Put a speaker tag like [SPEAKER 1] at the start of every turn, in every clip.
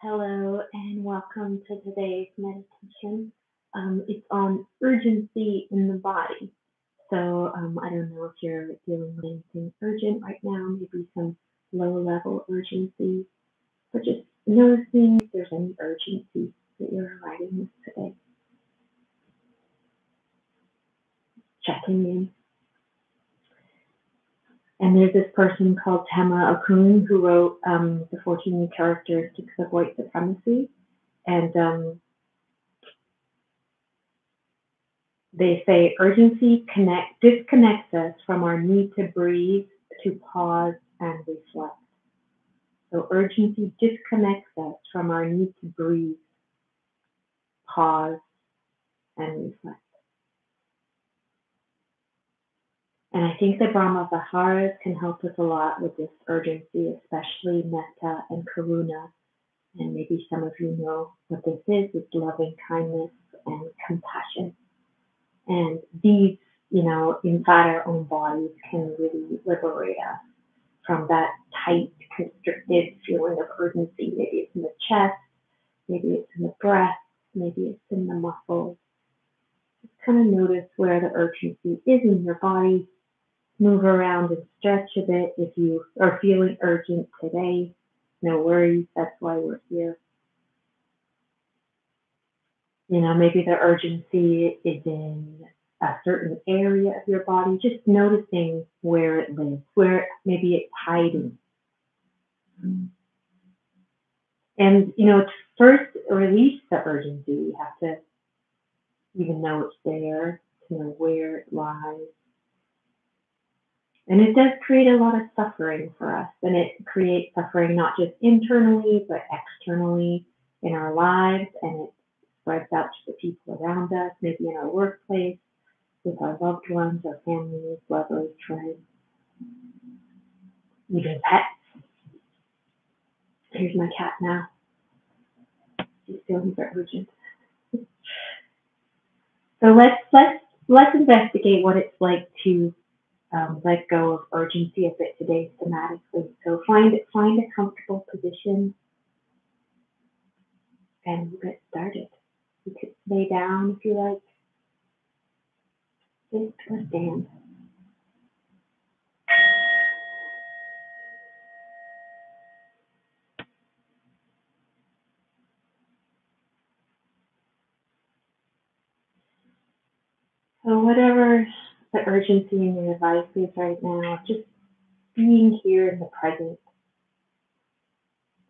[SPEAKER 1] Hello and welcome to today's meditation. It's on urgency in the body. So I don't know if you're dealing with anything urgent right now, maybe some low level urgency, but just noticing if there's any urgency that you're writing with today. Checking in. And there's this person called Tema Okun who wrote the 14 Characteristics of White Supremacy. And they say urgency disconnects us from our need to breathe, to pause, and reflect. So urgency disconnects us from our need to breathe, pause, and reflect. And I think the brahmaviharas can help us a lot with this urgency, especially metta and karuna. And maybe some of you know what this is. It's loving kindness and compassion. And these, inside our own bodies can really liberate us from that tight, constricted feeling of urgency. Maybe it's in the chest, maybe it's in the breast, maybe it's in the muscles. Just kind of notice where the urgency is in your body. Move around and stretch a bit. If you are feeling urgent today, no worries, that's why we're here. Maybe the urgency is in a certain area of your body, just noticing where it lives, where maybe it's hiding. And, to first release the urgency, you have to even know it's there, to know where it lies. And it does create a lot of suffering for us. And it creates suffering not just internally, but externally in our lives. And it spreads out to the people around us, maybe in our workplace, with our loved ones, our families, lovers, friends, even pets. Here's my cat now. She's feeling very urgent. So let's investigate what it's like to let go of urgency a bit today thematically. So find a comfortable position and we'll get started. You could lay down if you like, sit or stand. So whatever the urgency in your life is right now, just being here in the present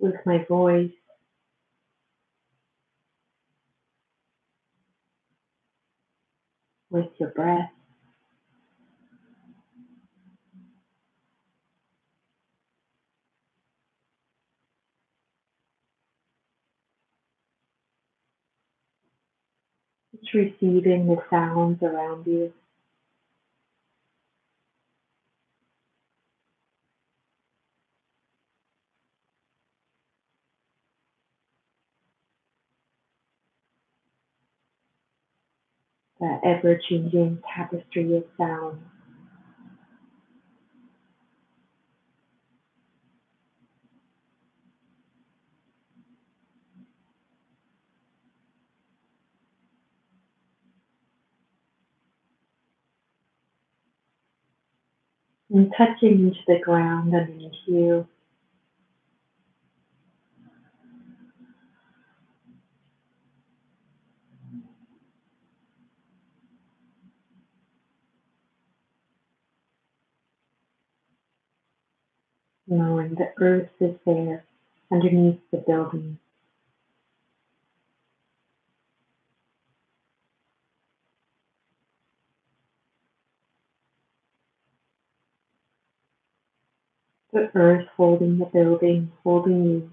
[SPEAKER 1] with my voice, with your breath. Just receiving the sounds around you. That ever-changing tapestry of sound. And touching into the ground underneath you. Knowing the earth is there underneath the building. The earth holding the building, holding you.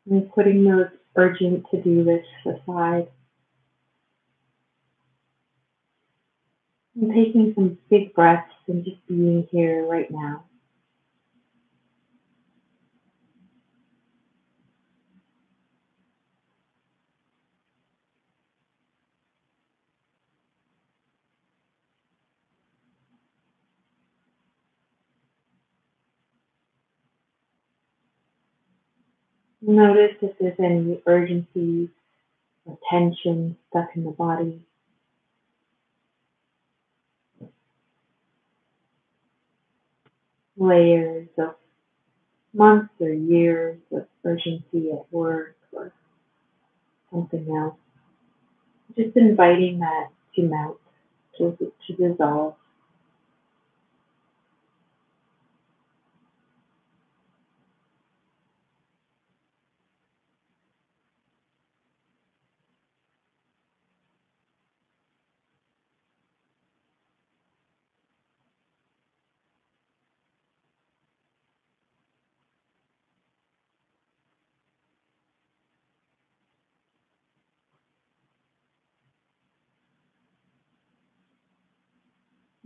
[SPEAKER 1] And putting those urgent to-do lists aside. And taking some big breaths and just being here right now. Notice if there's any urgency or tension stuck in the body, layers of months or years of urgency at work or something else. Just inviting that to melt, to dissolve.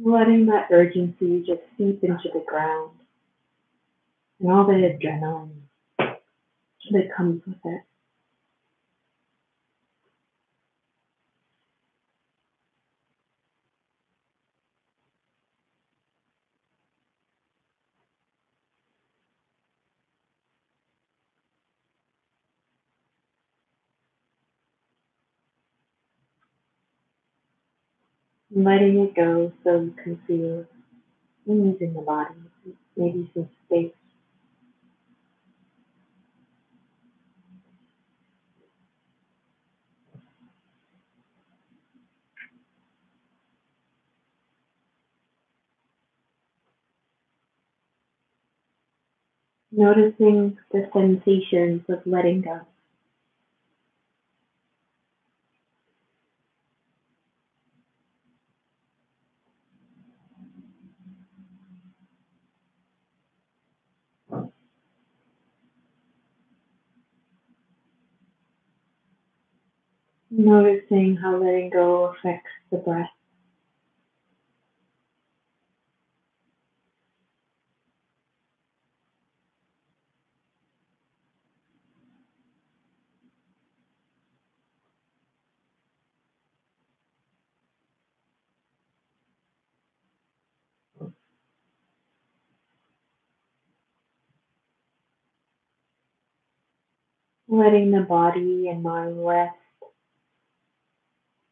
[SPEAKER 1] Letting that urgency just seep into the ground and all the adrenaline that comes with it. Letting it go so you can feel ease in the body, maybe some space. Noticing the sensations of letting go. Noticing how letting go affects the breath. Letting the body and mind rest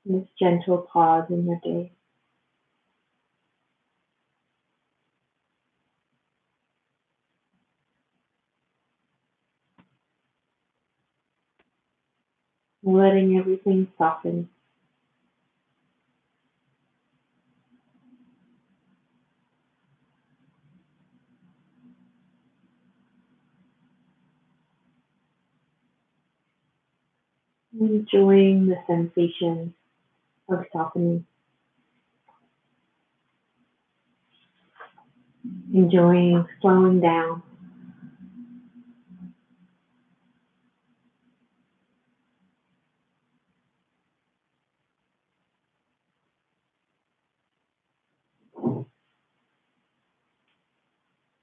[SPEAKER 1] in this gentle pause in the day. Letting everything soften. Enjoying the sensation of softening. Enjoying slowing down.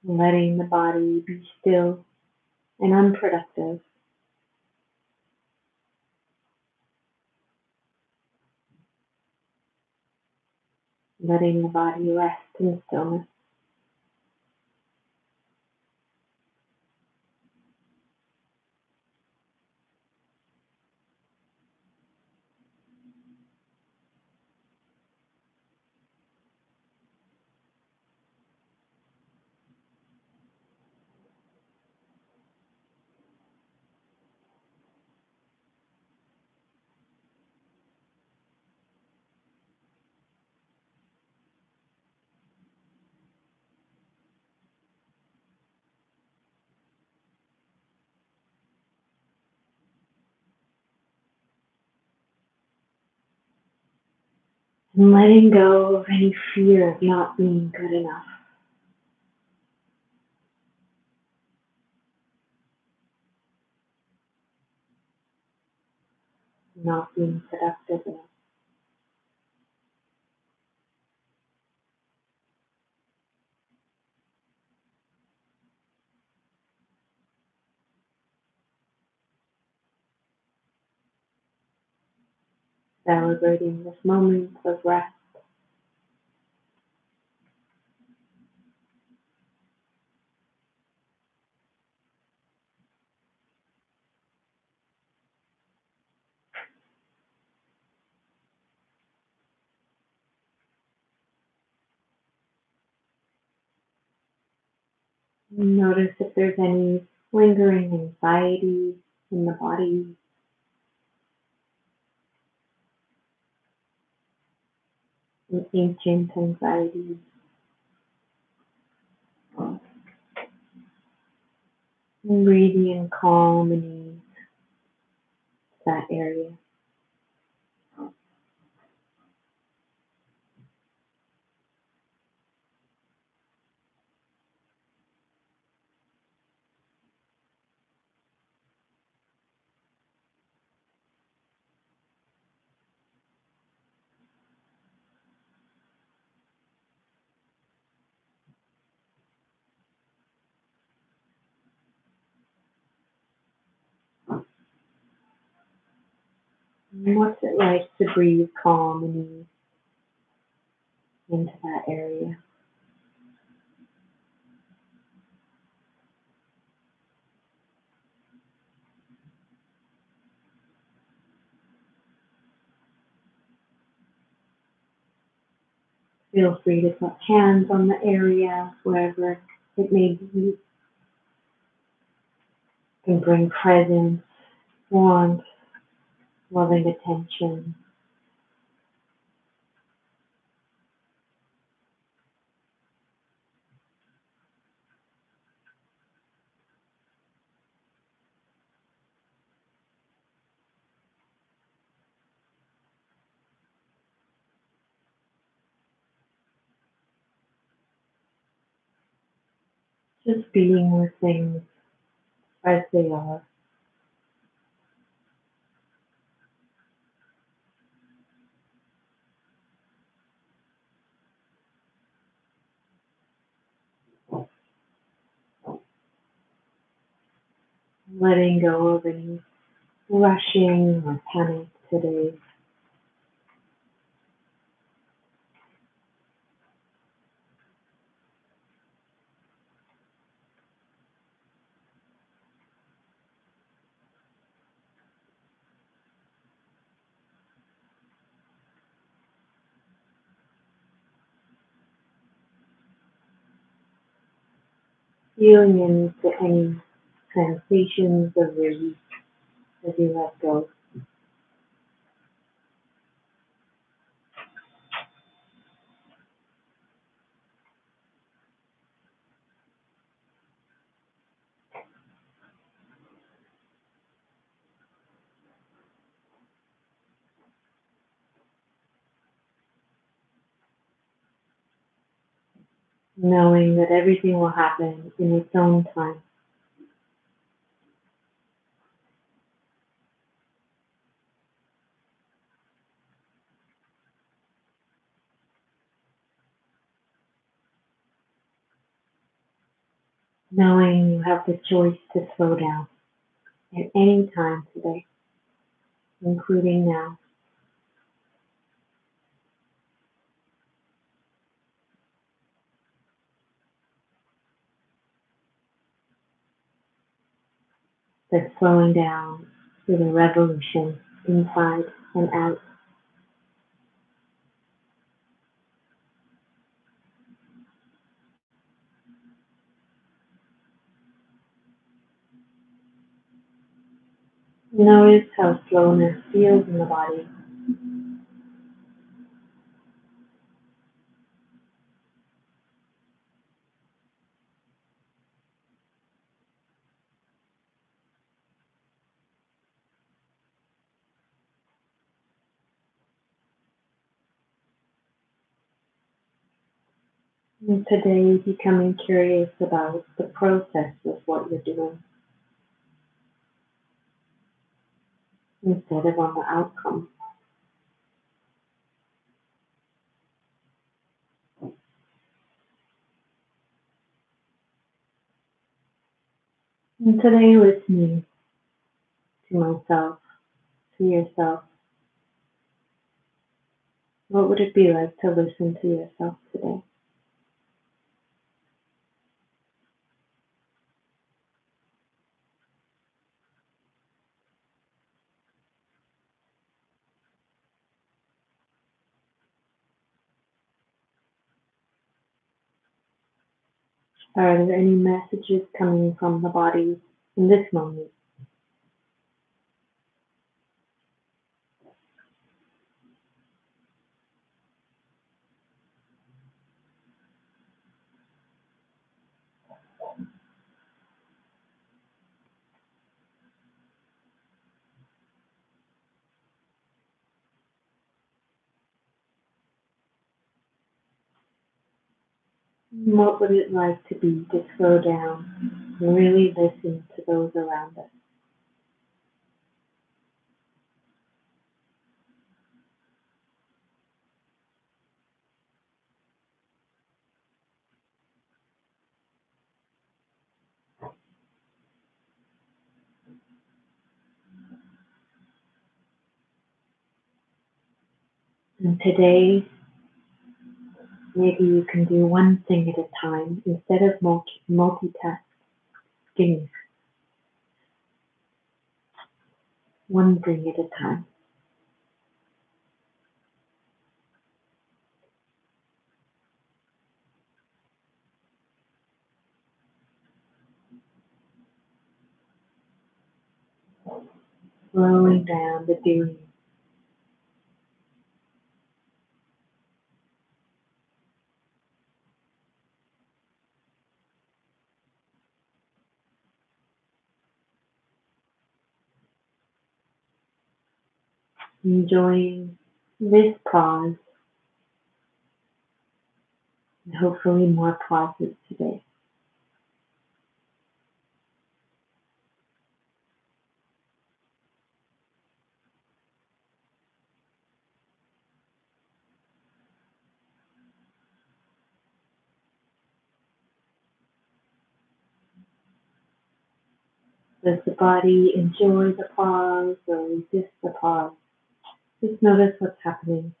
[SPEAKER 1] Letting the body be still and unproductive. Letting the body rest in stillness. And letting go of any fear of not being good enough, not being productive enough. Celebrating this moment of rest. Notice if there's any lingering anxiety in the body, an ancient anxiety. Breathing in calm and ease that area. And what's it like to breathe calm and ease into that area? Feel free to put hands on the area, wherever it may be. You can bring presence, warmth, loving attention. Just being with things as they are. Letting go of any rushing or panic today. Feeling into any sensations of release as you let go. Knowing that everything will happen in its own time. Knowing you have the choice to slow down at any time today, including now. That slowing down is a revolution inside and out. Notice how slowness feels in the body. And today, becoming curious about the process of what you're doing instead of on the outcome. And today, listening to myself, to yourself. What would it be like to listen to yourself today? Are there any messages coming from the body in this moment? What would it like to be to slow down and really listen to those around us? And today, maybe you can do one thing at a time instead of multitasking. One thing at a time. Slowing down the doing. Enjoying this pause and hopefully more pauses today. Does the body enjoy the pause or resist the pause? Just notice what's happening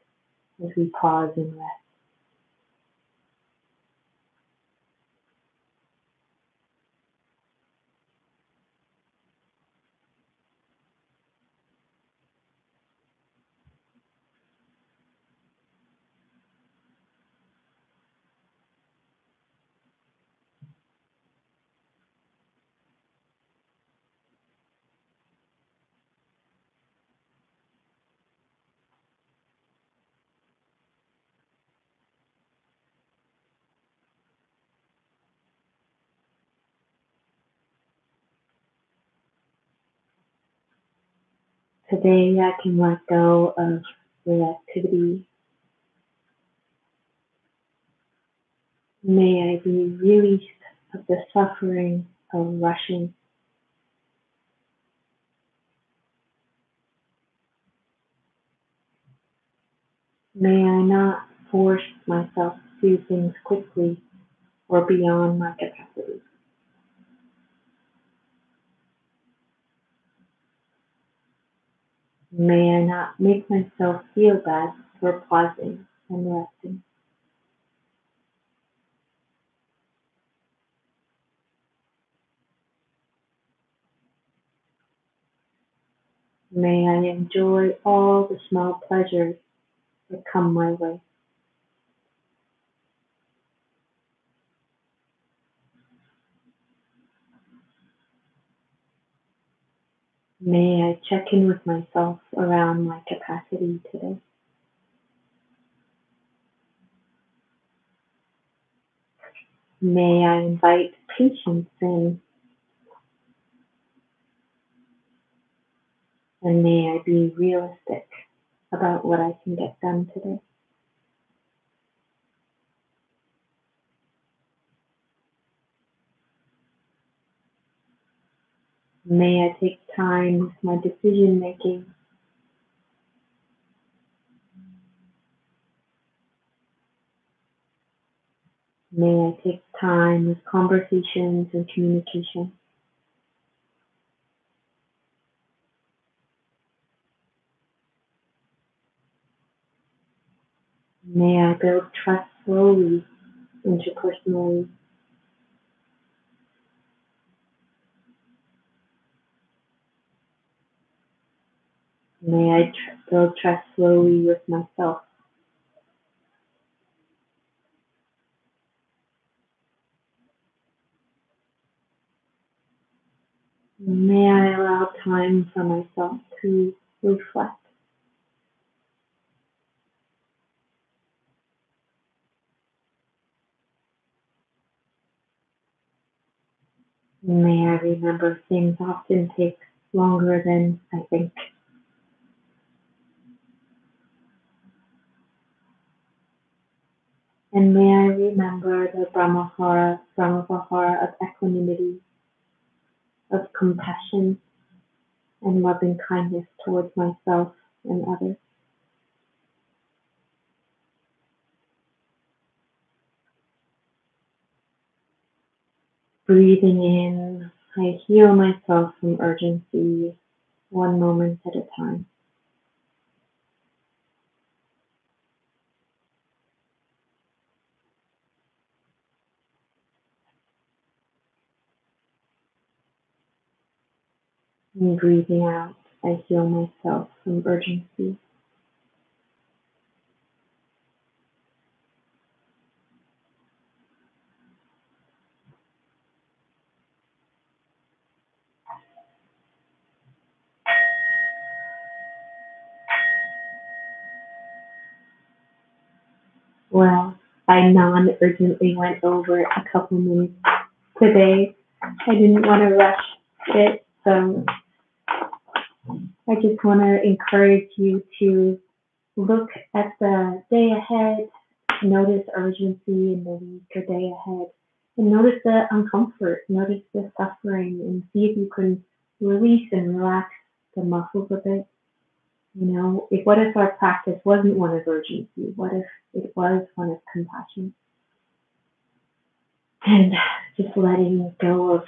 [SPEAKER 1] as we pause and rest. Today I can let go of reactivity. May I be released of the suffering of rushing. May I not force myself to do things quickly or beyond my capacity. May I not make myself feel bad for pausing and resting. May I enjoy all the small pleasures that come my way. May I check in with myself around my capacity today. May I invite patience in, and may I be realistic about what I can get done today. May I take time with my decision making. May I take time with conversations and communication. May I build trust slowly interpersonally. May I build trust slowly with myself. May I allow time for myself to reflect. May I remember things often take longer than I think. And may I remember the brahmavihara of equanimity, of compassion, and loving kindness towards myself and others. Breathing in, I heal myself from urgency, one moment at a time. And breathing out, I heal myself from urgency. Well, I non-urgently went over a couple minutes today. I didn't want to rush it, so I just want to encourage you to look at the day ahead, notice urgency in the week or day ahead, and notice the uncomfort, notice the suffering, and see if you can release and relax the muscles a bit. What if our practice wasn't one of urgency? What if it was one of compassion? And just letting go of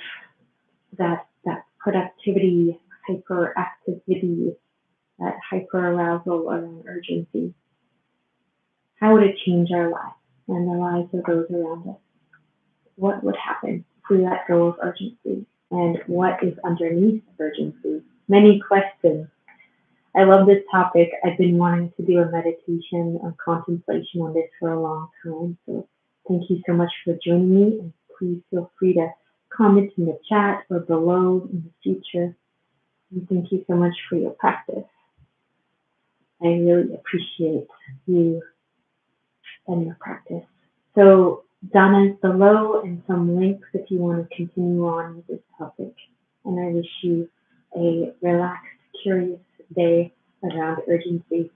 [SPEAKER 1] that productivity, hyperactivity, that hyper arousal around urgency. How would it change our lives and the lives of those around us? What would happen if we let go of urgency? And what is underneath urgency? Many questions. I love this topic. I've been wanting to do a meditation or contemplation on this for a long time. So thank you so much for joining me. And please feel free to comment in the chat or below in the future. And thank you so much for your practice. I really appreciate you and your practice. So Donna is below and some links if you want to continue on with this topic. And I wish you a relaxed, curious day around urgency.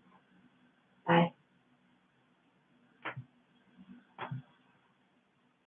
[SPEAKER 1] Bye.